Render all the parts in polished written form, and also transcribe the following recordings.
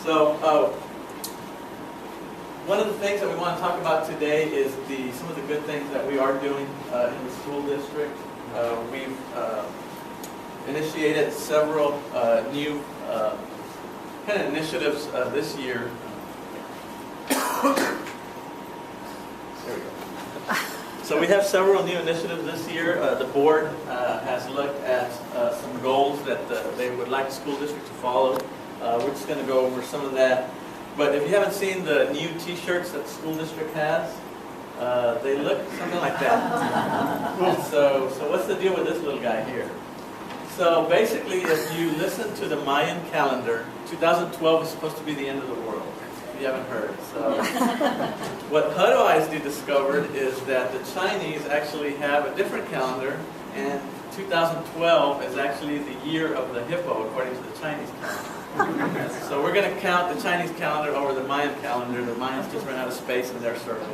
So one of the things that we want to talk about today is some of the good things that we are doing in the school district. We've initiated several new kind of initiatives this year. There we go. So we have several new initiatives this year. The board has looked at some goals that they would like the school district to follow. We're just going to go over some of that. But if you haven't seen the new T-shirts that the school district has, they look something like that. And so what's the deal with this little guy here? So basically, if you listen to the Mayan calendar, 2012 is supposed to be the end of the world, if you haven't heard. So what Hutto ISD discovered is that the Chinese actually have a different calendar, and 2012 is actually the year of the hippo, according to the Chinese calendar. So we're going to count the Chinese calendar over the Mayan calendar. The Mayans just ran out of space in their circle.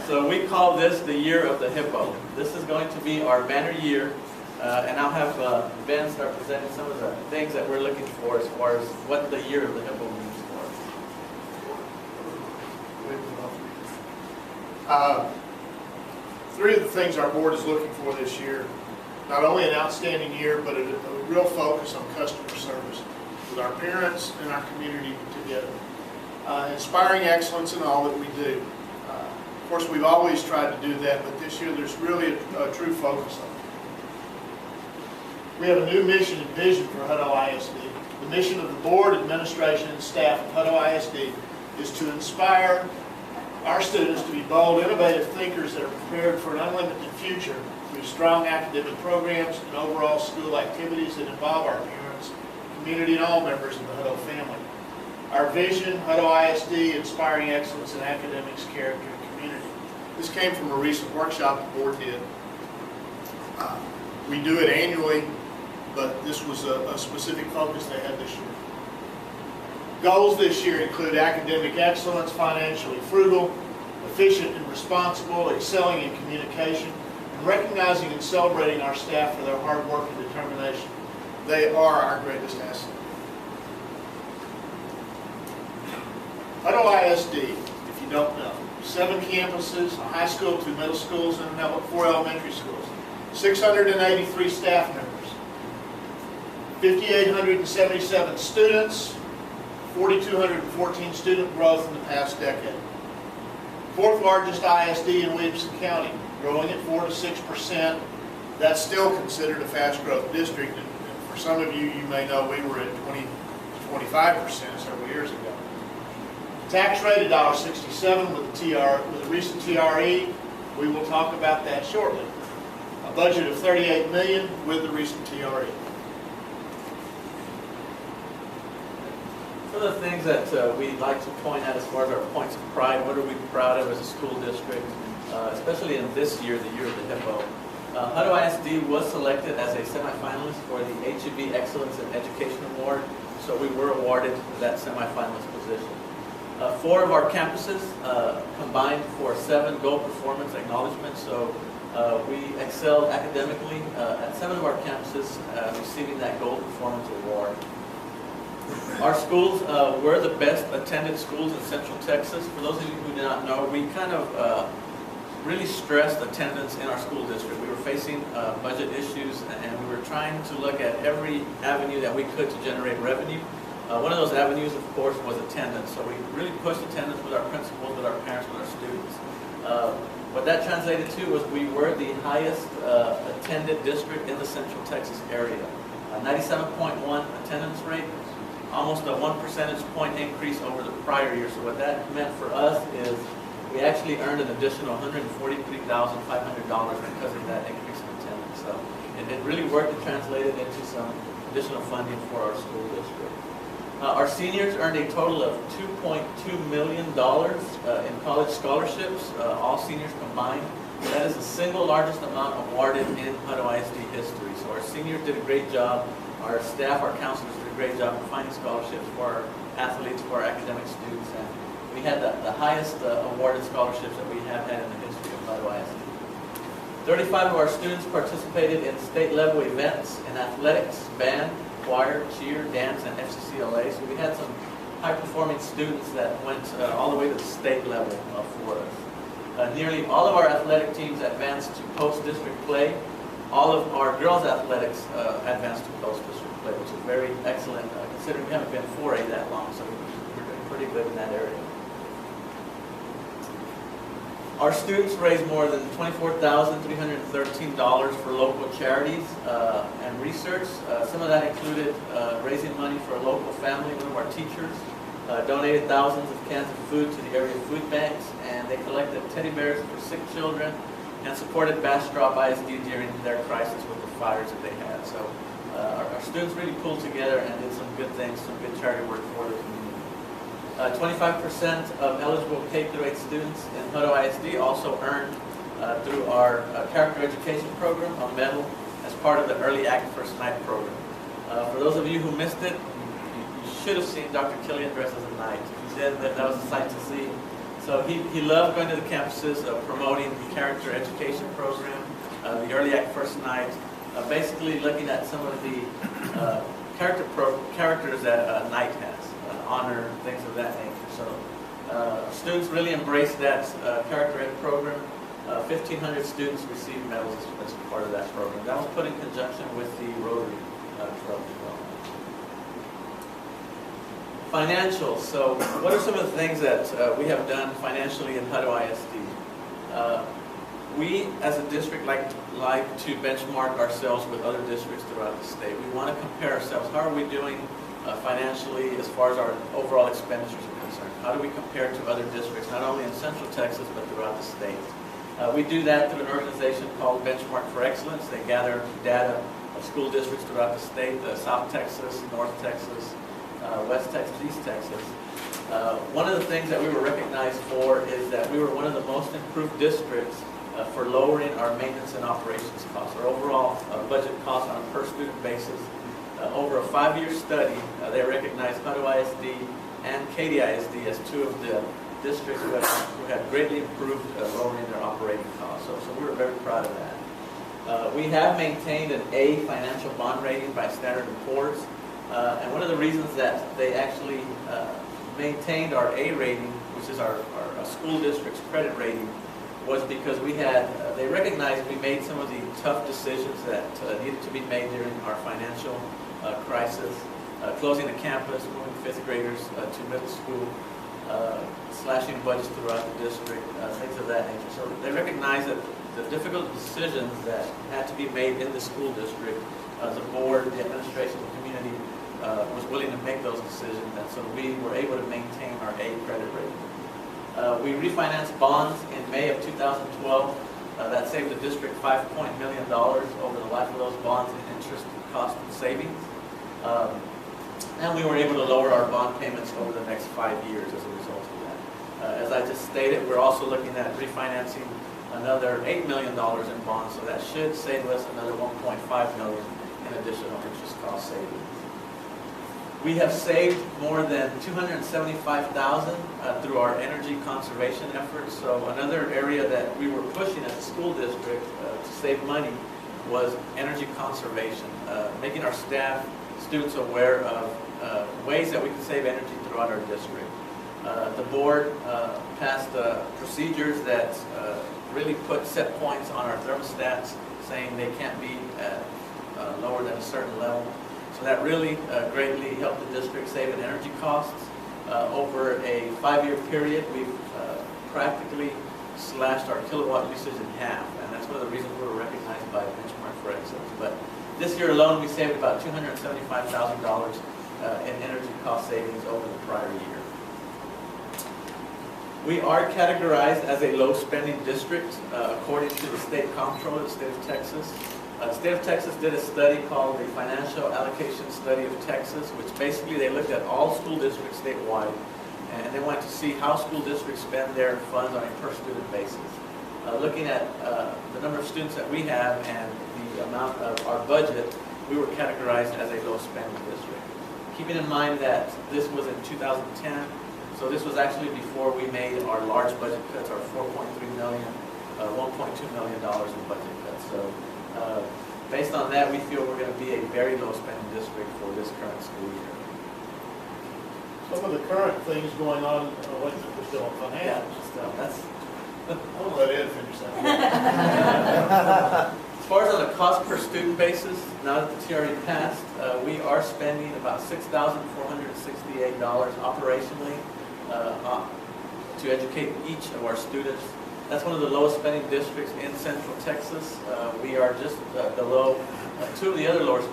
So we call this the year of the hippo. This is going to be our banner year, and I'll have Ben start presenting some of the things that we're looking for as far as what the year of the hippo means for us. Three of the things our board is looking for this year: not only an outstanding year, but a real focus on customer service with our parents and our community together. Inspiring excellence in all that we do. Of course, we've always tried to do that, but this year there's really a true focus on it. We have a new mission and vision for Hutto ISD. The mission of the board, administration, and staff of Hutto ISD is to inspire our students to be bold, innovative thinkers that are prepared for an unlimited future through strong academic programs and overall school activities that involve our parents, community, and all members of the Hutto family. Our vision, Hutto ISD, inspiring excellence in academics, character, and community. This came from a recent workshop the board did. We do it annually, but this was a specific focus they had this year. Goals this year include academic excellence, financially frugal, efficient and responsible, excelling in communication, and recognizing and celebrating our staff for their hard work and determination. They are our greatest asset. Hutto ISD, if you don't know, 7 campuses, a high school, 2 middle schools, and 4 elementary schools. 683 staff members. 5,877 students. 4,214 student growth in the past decade. 4th largest ISD in Williamson County, growing at 4 to 6%. That's still considered a fast growth district, and for some of you, you may know we were at 20 to 25% several years ago. Tax rate $1.67 with a recent TRE. We will talk about that shortly. A budget of $38 million with the recent TRE. Some of the things that we'd like to point out as far as our points of pride, what are we proud of as a school district, especially in this year, the year of the hippo. Hutto ISD was selected as a semifinalist for the HEB Excellence in Education Award, so we were awarded that semifinalist position. 4 of our campuses combined for 7 gold performance acknowledgments, so we excelled academically at 7 of our campuses, receiving that gold performance award. Our schools were the best attended schools in Central Texas. For those of you who do not know, we kind of really stressed attendance in our school district. We were facing budget issues, and we were trying to look at every avenue that we could to generate revenue. One of those avenues, of course, was attendance. So we really pushed attendance with our principals, with our parents, with our students. What that translated to was we were the highest attended district in the Central Texas area. 97.1 attendance rate. Almost a 1 percentage point increase over the prior year. So what that meant for us is we actually earned an additional $143,500 because of that increase in attendance. So it really worked and translated into some additional funding for our school district. Our seniors earned a total of $2.2 million in college scholarships, all seniors combined. That is the single largest amount awarded in Hutto ISD history. So our seniors did a great job. Our staff, our counselors did a great job of finding scholarships for our athletes, for our academic students, and we had the highest awarded scholarships that we have had in the history of Hutto ISD. 35 of our students participated in state-level events in athletics, band, choir, cheer, dance, and FCCLA. So we had some high-performing students that went all the way to the state level for us. Nearly all of our athletic teams advanced to post-district play. All of our girls' athletics advanced to post-district play, which is very excellent, considering we haven't been 4A that long, so we're doing pretty good in that area. Our students raised more than $24,313 for local charities and research. Some of that included raising money for a local family. One of our teachers donated thousands of cans of food to the area food banks, and they collected teddy bears for sick children and supported Bastrop ISD during their crisis with the fires that they had. So our students really pulled together and did some good things, some good charity work for the community. 25% of eligible K-8 students in Hutto ISD also earned, through our character education program, a medal as part of the Early Act First Night program. For those of you who missed it, you should have seen Dr. Killian dressed as a knight. He said that was a sight to see. So he loved going to the campuses, promoting the character education program, the Early Act First Night, basically looking at some of the characters that a knight has. Honor, things of that nature. So students really embraced that character ed program. 1,500 students received medals as part of that program. That was put in conjunction with the Rotary Club as well. Financials. So what are some of the things that we have done financially in Hutto ISD? We, as a district, like to benchmark ourselves with other districts throughout the state. We want to compare ourselves. How are we doing financially as far as our overall expenditures are concerned? How do we compare to other districts, not only in Central Texas, but throughout the state? We do that through an organization called Benchmark for Excellence. They gather data of school districts throughout the state, South Texas, North Texas, West Texas, East Texas. One of the things that we were recognized for is that we were one of the most improved districts for lowering our maintenance and operations costs. Our overall budget costs on a per student basis. Over a 5-year study, they recognized Hutto ISD and Katy ISD as two of the districts who had greatly improved lowering their operating costs. So we were very proud of that. We have maintained an A financial bond rating by Standard & Poor's. And one of the reasons that they actually maintained our A rating, which is our school district's credit rating, was because they recognized we made some of the tough decisions that needed to be made during our financial crisis, closing the campus, moving 5th graders to middle school, slashing budgets throughout the district, things of that nature. So they recognized that the difficult decisions that had to be made in the school district, the board, the administration, the community was willing to make those decisions, and so we were able to maintain our A credit rating. We refinanced bonds in May of 2012. That saved the district $5 million over the life of those bonds in interest cost and savings. And we were able to lower our bond payments over the next 5 years as a result of that. As I just stated, we're also looking at refinancing another $8 million in bonds, so that should save us another $1.5 million in additional interest cost savings. We have saved more than $275,000 through our energy conservation efforts. So another area that we were pushing as a school district to save money was energy conservation, making our staff, students aware of ways that we can save energy throughout our district. The board passed procedures that really put set points on our thermostats, saying they can't be lower than a certain level. So that really greatly helped the district save in energy costs. Over a 5-year period, we've practically slashed our kilowatt usage in half, and that's one of the reasons we were recognized by Benchmark for Excellence. But this year alone, we saved about $275,000 in energy cost savings over the prior year. We are categorized as a low-spending district according to the state comptroller of the state of Texas. The state of Texas did a study called the Financial Allocation Study of Texas, which basically they looked at all school districts statewide, and they wanted to see how school districts spend their funds on a per-student basis. Looking at the number of students that we have and the amount of our budget, we were categorized as a low-spending district. Keeping in mind that this was in 2010, so this was actually before we made our large budget cuts, our $4.3 million, $1.2 million in budget cuts. So based on that, we feel we're going to be a very low spending district for this current school year. Some of the current things going on, what we're still on Yeah, financials. that's. I'm gonna let Ed finish that. As far as on a cost per student basis, now that the TRE passed, we are spending about $6,468 operationally to educate each of our students. That's one of the lowest spending districts in Central Texas. We are just below two of the other lower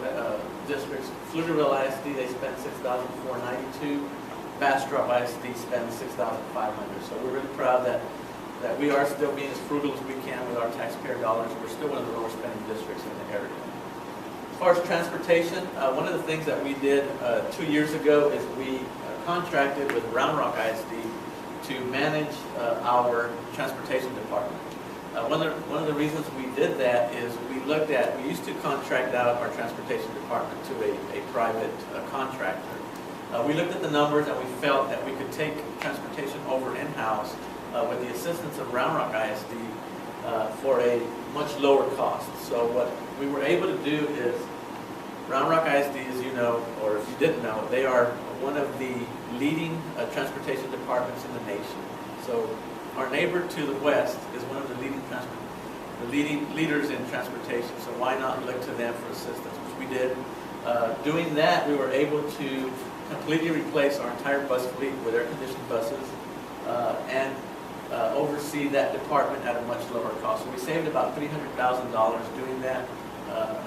districts. Pflugerville ISD, they spend $6,492. Bastrop ISD spends $6,500. So we're really proud that we are still being as frugal as we can with our taxpayer dollars. We're still one of the lower spending districts in the area. As far as transportation, one of the things that we did 2 years ago is we contracted with Round Rock ISD to manage our transportation department. One of the reasons we did that is we used to contract out our transportation department to a private contractor. We looked at the numbers and we felt that we could take transportation over in-house with the assistance of Round Rock ISD for a much lower cost. So what we were able to do is, Round Rock ISD, as you know, or if you didn't know, they are one of the leading transportation departments in the nation. So our neighbor to the west is one of the leading leaders in transportation. So why not look to them for assistance, which we did. Doing that, we were able to completely replace our entire bus fleet with air-conditioned buses and oversee that department at a much lower cost. So we saved about $300,000 doing that,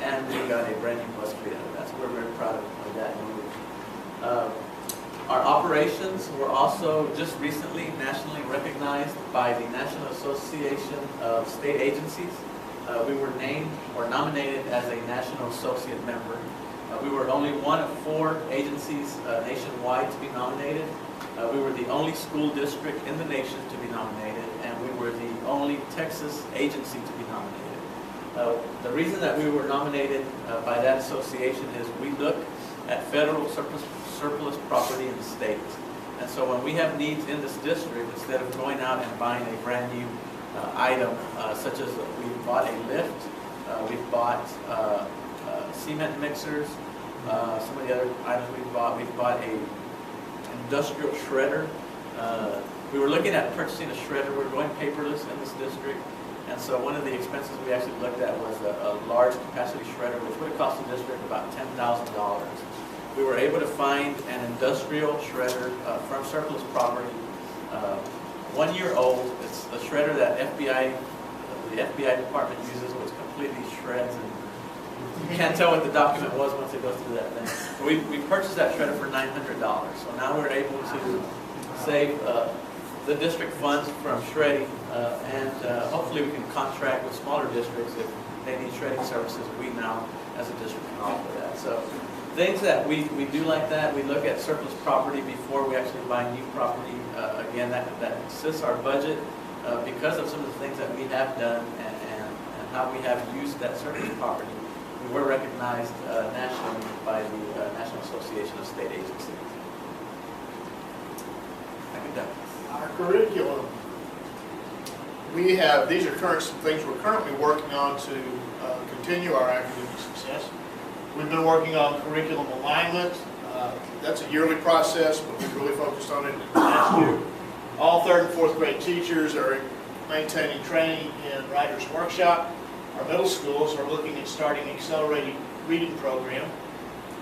and we got a brand new bus fleet out of that. So we're very proud of that move. Our operations were also just recently nationally recognized by the National Association of State Agencies. We were named or nominated as a National Associate Member. We were only one of 4 agencies nationwide to be nominated. We were the only school district in the nation to be nominated, and we were the only Texas agency to be nominated. The reason that we were nominated by that association is we look at federal surplus property in the state. And so when we have needs in this district, instead of going out and buying a brand new item, such as we bought a lift, we've bought cement mixers, some of the other items we've bought a industrial shredder. We were looking at purchasing a shredder. We're going paperless in this district, and so one of the expenses we actually looked at was a large capacity shredder, which would have cost the district about $10,000. We were able to find an industrial shredder from surplus property, 1 year old. It's a shredder that the FBI department uses, which completely shreds, and you can't tell what the document was once it goes through that thing. So we purchased that shredder for $900. So now we're able to save the district funds from shredding, and hopefully we can contract with smaller districts if they need shredding services. We now, as a district, can offer that. So things that we do like that, we look at surplus property before we actually buy new property. Again, that assists our budget because of some of the things that we have done and how we have used that surplus property. We were recognized nationally by the National Association of State Agencies. Our curriculum, these are some things we're currently working on to continue our academic success. We've been working on curriculum alignment. That's a yearly process, but we've really focused on it last year. All 3rd and 4th grade teachers are maintaining training in Writer's Workshop. Our middle schools are looking at starting an accelerated reading program.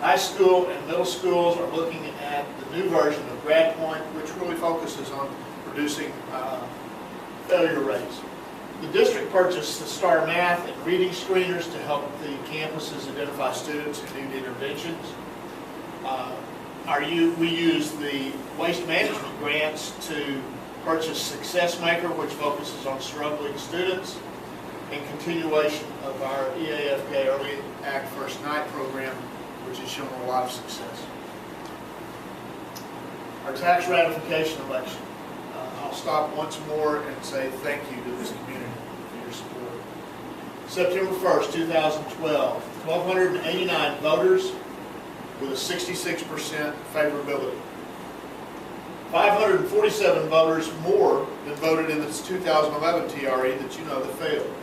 High school and middle schools are looking at the new version of Grad Point, which really focuses on reducing failure rates. The district purchased the STAR Math and reading screeners to help the campuses identify students who need interventions. We use the waste management grants to purchase Success Maker, which focuses on struggling students, and continuation of our EAFK Early Act First Night program, which has shown a lot of success. Our tax ratification election. I'll stop once more and say thank you to this community for your support. September 1st, 2012, 1,289 voters with a 66% favorability. 547 voters more than voted in this 2011 TRE that you know that failed.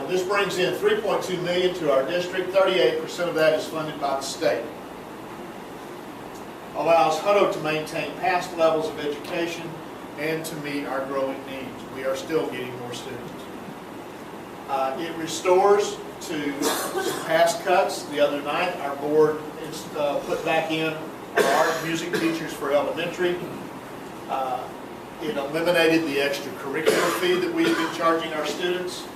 This brings in $3.2 million to our district. 38% of that is funded by the state. Allows Hutto to maintain past levels of education and to meet our growing needs. We are still getting more students. It restores to some past cuts. The other night, our board put back in our art and music teachers for elementary. It eliminated the extracurricular fee that we have been charging our students.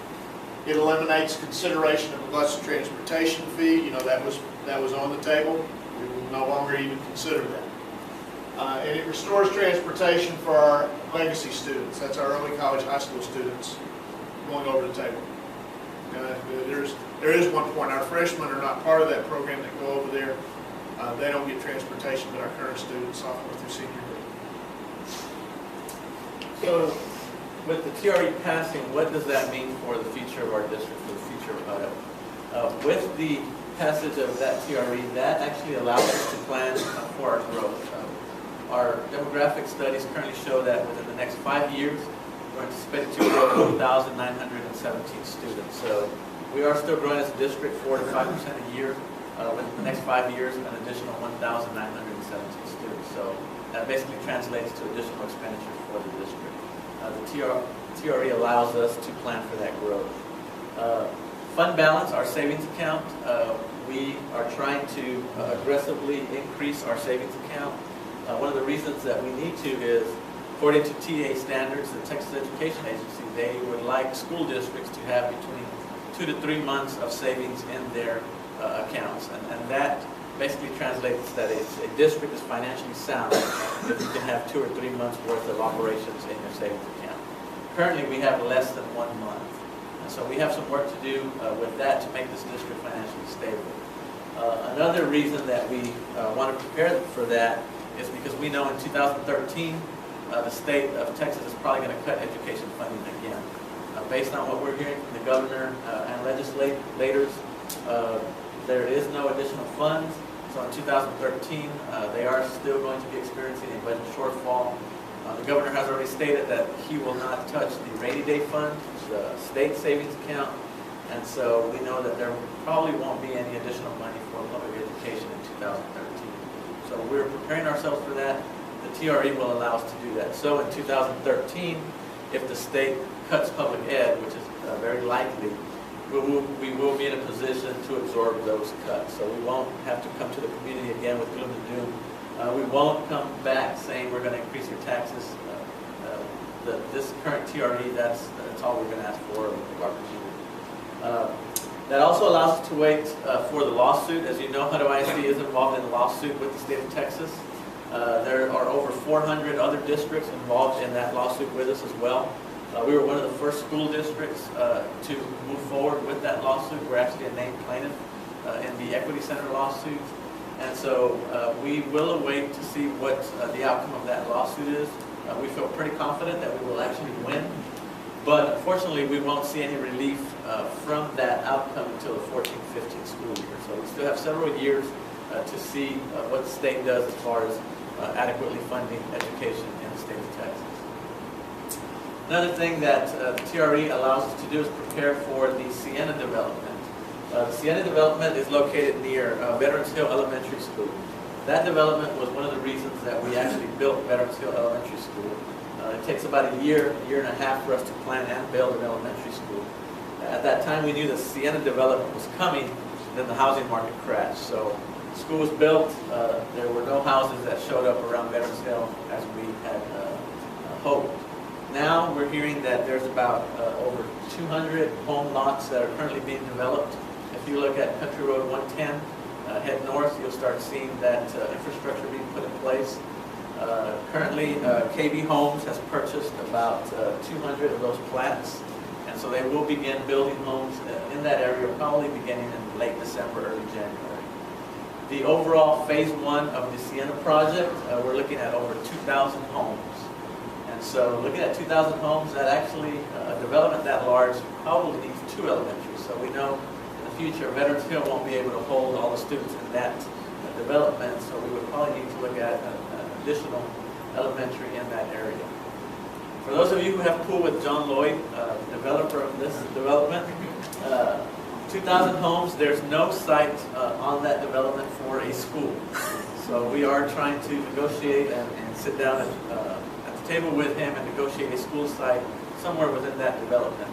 It eliminates consideration of a bus transportation fee. You know, that was on the table. We will no longer even consider that. And it restores transportation for our legacy students. That's our early college, high school students going over the table. There is one point. Our freshmen are not part of that program that go over there. They don't get transportation, but our current students, sophomore through senior year. So, with the TRE passing, what does that mean for the future of our district, for the future of Hutto? With the passage of that TRE, that actually allows us to plan for our growth. Our demographic studies currently show that within the next 5 years, we're anticipated to grow 1,917 students. So we are still growing as a district 4 to 5% a year. Within the next 5 years, an additional 1,917 students. So that basically translates to additional expenditures for the district. The TRE allows us to plan for that growth. Fund balance, our savings account, we are trying to aggressively increase our savings account. One of the reasons that we need to is, according to TA standards, the Texas Education Agency, they would like school districts to have between 2 to 3 months of savings in their accounts. And that basically translates that a district is financially sound if you can have 2 or 3 months worth of operations in your savings account. Currently, we have less than 1 month. And so we have some work to do with that to make this district financially stable. Another reason that we want to prepare for that is because we know in 2013, the state of Texas is probably going to cut education funding again. Based on what we're hearing from the governor and legislators, there is no additional funds. So in 2013, they are still going to be experiencing a budget shortfall. The governor has already stated that he will not touch the rainy day fund, the state savings account, and so we know that there probably won't be any additional money for public education in 2013. So we're preparing ourselves for that. The TRE will allow us to do that. So in 2013, if the state cuts public ed, which is very likely, we will be in a position to absorb those cuts. So we won't have to come to the community again with gloom and doom. We won't come back saying we're going to increase your taxes. This current TRE, that's all we're going to ask for of our community. That also allows us to wait for the lawsuit. As you know, Hutto ISD is involved in a lawsuit with the state of Texas. There are over 400 other districts involved in that lawsuit with us as well. We were one of the first school districts to move forward with that lawsuit. We're actually a named plaintiff in the Equity Center lawsuit. And so we will await to see what the outcome of that lawsuit is. We feel pretty confident that we will actually win. But unfortunately, we won't see any relief from that outcome until the 14-15 school year. So we still have several years to see what the state does as far as adequately funding education in the state of Texas. Another thing that the TRE allows us to do is prepare for the Sienna development. The Sienna development is located near Veterans Hill Elementary School. That development was one of the reasons that we actually built Veterans Hill Elementary School. It takes about a year and a half for us to plan and build an elementary school. At that time, we knew the Sienna development was coming, then the housing market crashed. So the school was built. There were no houses that showed up around Veterans Hill as we had hoped. Now we're hearing that there's about over 200 home lots that are currently being developed. If you look at Country Road 110, head north, you'll start seeing that infrastructure being put in place. Currently, KB Homes has purchased about 200 of those plats, and so they will begin building homes in that area, probably beginning in late December, early January. The overall phase 1 of the Sienna project, we're looking at over 2,000 homes. And so looking at 2,000 homes, that actually, a development that large probably needs 2 elementaries. So we know in the future, Veterans Hill won't be able to hold all the students in that development, so we would probably need to look at an additional elementary in that area. For those of you who have pool with John Lloyd, developer of this development, 2,000 homes, there's no site on that development for a school. So we are trying to negotiate and sit down at the table with him and negotiate a school site somewhere within that development.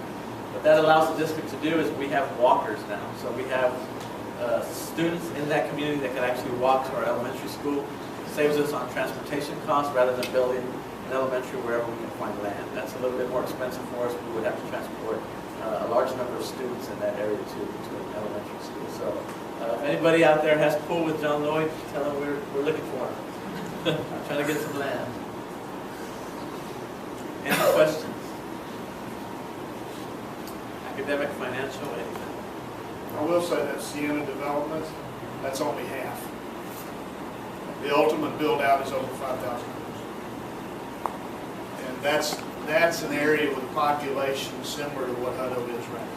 What that allows the district to do is we have walkers now. So we have students in that community that can actually walk to our elementary school. Saves us on transportation costs rather than building an elementary wherever we can find land. That's a little bit more expensive for us. We would have to transport a large number of students in that area to an elementary school. So if anybody out there has pool with John Lloyd, tell them we're looking for him. I'm trying to get some land. Any questions? Academic, financial, anything? I will say that Sienna development, that's only half. The ultimate build out is over 5,000 homes. And that's an area with population similar to what Hutto is right now.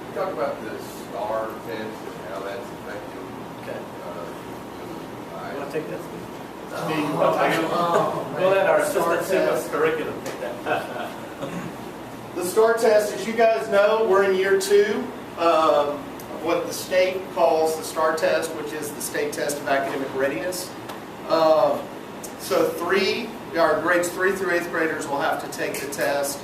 We talk about the STAR test and how that's effective. Okay. You want to take that, Steve? Oh, We'll let our STAR assistant test. curriculum take that. The STAR test, as you guys know, we're in year 2 of what the state calls the STAR test, which is the state test of academic readiness. So our grades 3 through 8th graders will have to take the test.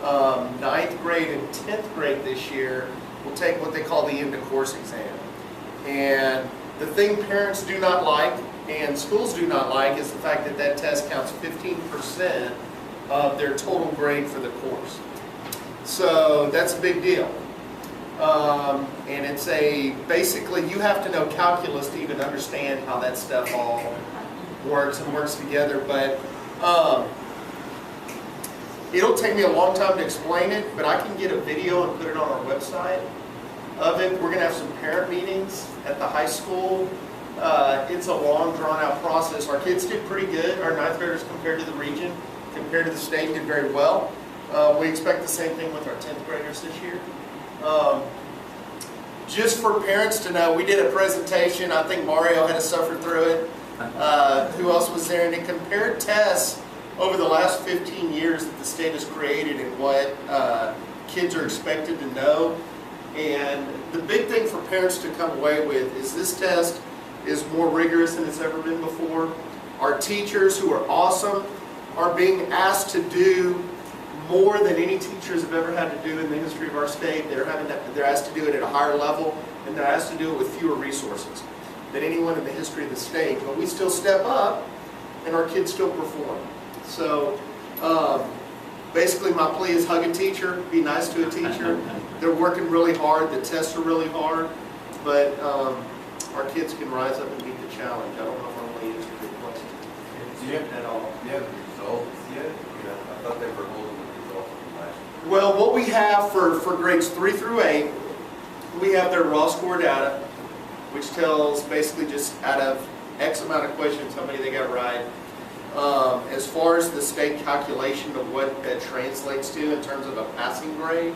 9th grade and 10th grade this year will take what they call the end of course exam. And the thing parents do not like and schools do not like is the fact that that test counts 15% of their total grade for the course. So that's a big deal. And it's basically you have to know calculus to even understand how that stuff all works and works together. But it'll take me a long time to explain it, but I can get a video and put it on our website of it. We're going to have some parent meetings at the high school. It's a long, drawn-out process. Our kids did pretty good. Our 9th graders, compared to the region, compared to the state, did very well. We expect the same thing with our 10th graders this year. Just for parents to know, we did a presentation. I think Mario had to suffer through it. Who else was there? And it compared tests over the last 15 years that the state has created and what kids are expected to know. And the big thing for parents to come away with is this test is more rigorous than it's ever been before. Our teachers, who are awesome, are being asked to do more than any teachers have ever had to do in the history of our state. They're asked to do it at a higher level, and they're asked to do it with fewer resources than anyone in the history of the state. But we still step up, and our kids still perform. So basically my plea is hug a teacher, be nice to a teacher. They're working really hard, the tests are really hard, but our kids can rise up and meet the challenge. I don't know if I'm going to answer your question. Do you have the results yet? I thought they were holding the results from last year. Well, what we have for grades 3 through 8, we have their raw score data, which tells basically just out of X amount of questions how many they got right. As far as the state calculation of what that translates to in terms of a passing grade,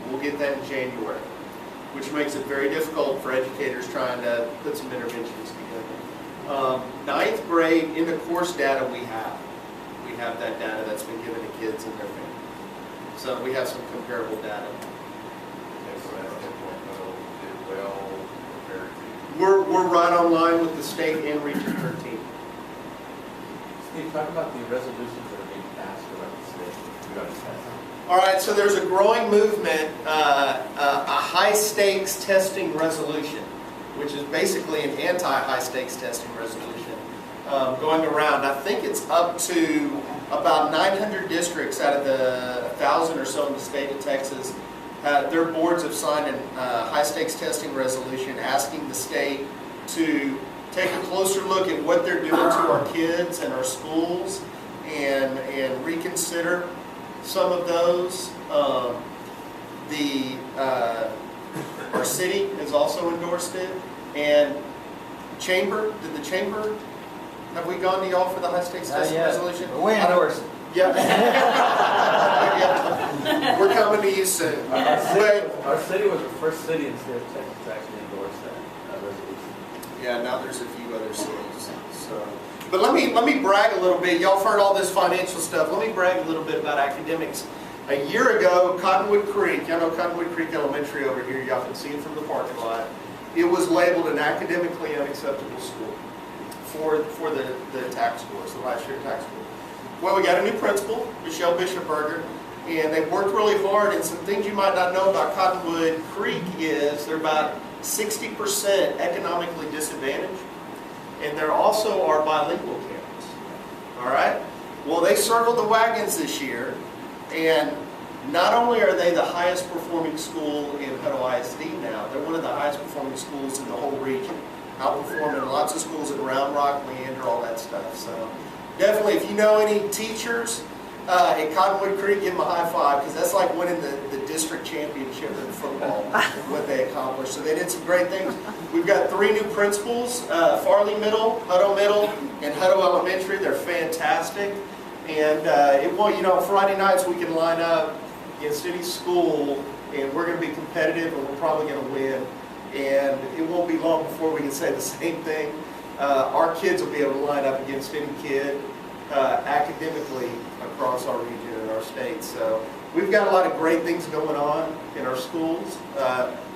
we'll get that in January, which makes it very difficult for educators trying to put some interventions together. 9th grade in the course data we have. We have that data that's been given to kids and their families. So we have some comparable data. Okay, so that's 10.0 did well compared to. We're right on line with the state and Region 13. Steve, talk about the resolutions that are being passed around the state. We understand. All right, so there's a growing movement, a high-stakes testing resolution, which is basically an anti-high stakes testing resolution going around. I think it's up to about 900 districts out of the 1,000 or so in the state of Texas. Their boards have signed a high-stakes testing resolution asking the state to take a closer look at what they're doing to our kids and our schools and reconsider some of those. Our city has also endorsed it. And Chamber, did the Chamber, have we gone to y'all for the high-stakes testing resolution? We endorse it. Yeah. Yeah. We're coming to you soon. Our city was the first city in the state of Texas to actually endorse that resolution. Yeah, now there's a few other cities. So, but let me brag a little bit. Y'all have heard all this financial stuff. Let me brag a little bit about academics. A year ago, Cottonwood Creek, y'all know Cottonwood Creek Elementary over here, y'all can see it from the parking lot. It was labeled an academically unacceptable school for the tax scores, the last year tax score. Well, we got a new principal, Michelle Bishopberger, and they've worked really hard. And some things you might not know about Cottonwood Creek is they're about 60% economically disadvantaged, and they're also our bilingual campus. All right? Well, they circled the wagons this year, and not only are they the highest performing school in Hutto ISD now, they're one of the highest performing schools in the whole region, outperforming lots of schools in Round Rock, Leander, all that stuff. So definitely, if you know any teachers at Cottonwood Creek, give them a high five, because that's like winning the district championship in football, what they accomplished. So they did some great things. We've got 3 new principals, Farley Middle, Hutto Middle, and Hutto Elementary. They're fantastic. And Friday nights we can line up against any school, and we're going to be competitive, and we're probably going to win. And it won't be long before we can say the same thing. Our kids will be able to line up against any kid academically across our region and our state. So we've got a lot of great things going on in our schools.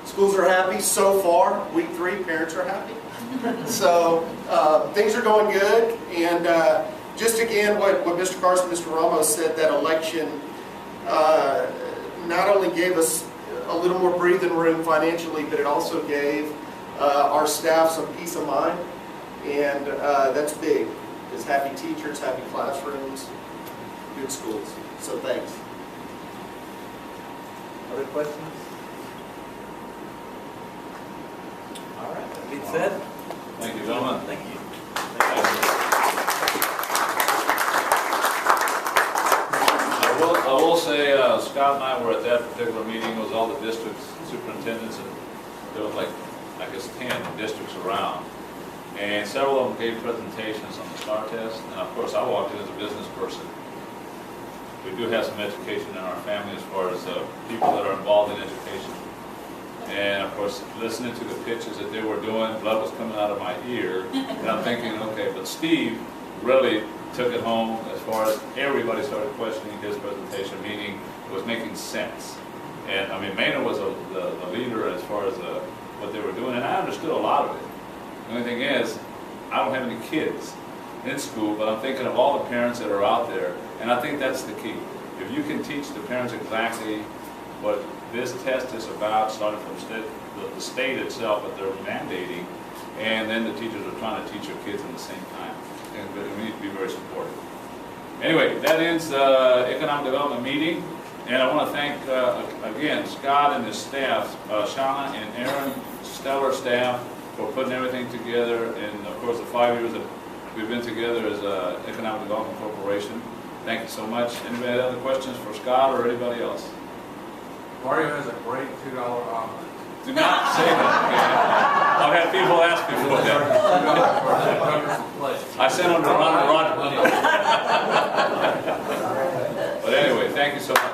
Schools are happy so far. Week 3, parents are happy. So things are going good. And just again, what Mr. Carson, Mr. Ramos said, that election not only gave us a little more breathing room financially, but it also gave our staff some peace of mind. And that's big. Because happy teachers, happy classrooms, good schools. So thanks. Other questions? All right, that being said. Thank you, gentlemen. Thank you. I will say, Scott and I were at that particular meeting. It was all the district superintendents, and there was like, I guess, 10 districts around. And several of them gave presentations on the STAR test. And of course, I walked in as a business person. We do have some education in our family as far as people that are involved in education. And of course, listening to the pitches that they were doing, blood was coming out of my ear. And I'm thinking, okay, but Steve really took it home as far as everybody started questioning his presentation, meaning it was making sense. And I mean, Maynard was the leader as far as what they were doing, and I understood a lot of it. The only thing is, I don't have any kids in school, but I'm thinking of all the parents that are out there, and I think that's the key. If you can teach the parents exactly what this test is about, starting from the state itself, what they're mandating, and then the teachers are trying to teach your kids at the same time. And we need to be very supportive. Anyway, that ends the Economic Development meeting, and I want to thank, again, Scott and his staff, Shauna and Aaron, stellar staff, for putting everything together, and of course the 5 years that we've been together as Economic Development Corporation. Thank you so much. Anybody have other questions for Scott or anybody else? Mario has a great $2 omelet. Do not say that. I've had people ask me for that. I sent them to Ron and Roger. But anyway, thank you so much.